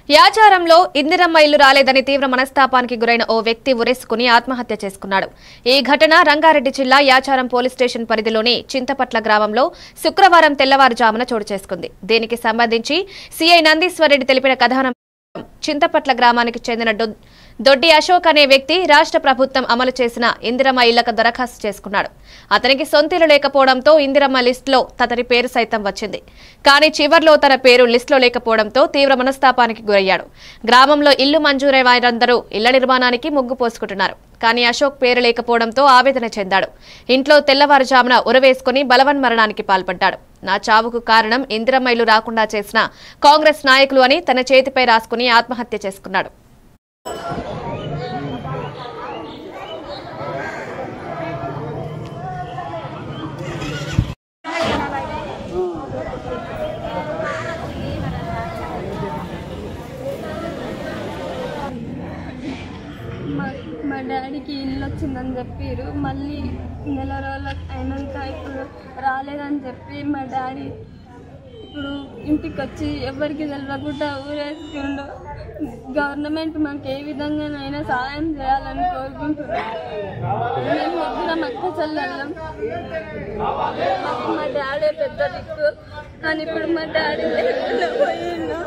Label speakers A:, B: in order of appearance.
A: యాచారంలో ఇందిరమ్మ ఇల్లు రాలేదని తీవ్ర మనస్తాపానికి గురైన ఓ వ్యక్తి ఉరేసుకుని ఆత్మహత్య చేసుకున్నాడు. ఈ ఘటన రంగారెడ్డి జిల్లా యాచారం పోలీస్ స్టేషన్ పరిధిలోని చింతపట్ల గ్రామంలో శుక్రవారం తెల్లవారుజామున చోటు చేసుకుంది. దీనికి సంబంధించి సిఐ నందీశ్వరరెడ్డి తెలిపిన కథనం, చింతపట్ల గ్రామానికి చెందిన దొడ్డి అశోక్ అనే వ్యక్తి రాష్ట్ర ప్రభుత్వం అమలు చేసిన ఇందిరమ్మ ఇళ్లకు దరఖాస్తు చేసుకున్నాడు. అతనికి సొంతిల్లు లేకపోవడంతో ఇందిరమ్మ లిస్టులో అతని పేరు సైతం వచ్చింది. కానీ చివర్లో తన పేరు లిస్టులో లేకపోవడంతో తీవ్ర మనస్తాపానికి గురయ్యాడు. గ్రామంలో ఇల్లు మంజూరైన వారందరూ ఇళ్ల నిర్మాణానికి ముగ్గు పోసుకుంటున్నారు. కానీ అశోక్ పేరు లేకపోవడంతో ఆవేదన చెందాడు. ఇంట్లో తెల్లవారుజామున ఉరవేసుకుని బలవన్మరణానికి పాల్పడ్డాడు. నా చావుకు కారణం ఇందిరమ్మ ఇల్లు రాకుండా చేసిన కాంగ్రెస్ నాయకులు అని తన చేతిపై రాసుకుని ఆత్మహత్య చేసుకున్నాడు.
B: మా డాడీకి ఇల్లు వచ్చిందని చెప్పారు. మళ్ళీ నెల రోజులకు అయినాక ఇప్పుడు రాలేదని చెప్పి మా డాడీ ఇప్పుడు ఇంటికి వచ్చి ఎవరికి తెలియకుండా ఊరేసుకుండు. గవర్నమెంట్ మాకు ఏ విధంగానైనా సహాయం చేయాలని కోరుకుంటున్నాం. మేము ముగ్గురం అక్క చెల్లెళ్ళం. మా డాడీ పెద్ద దిక్కు, కానీ ఇప్పుడు మా డాడీ లేకుండా పోయిండు.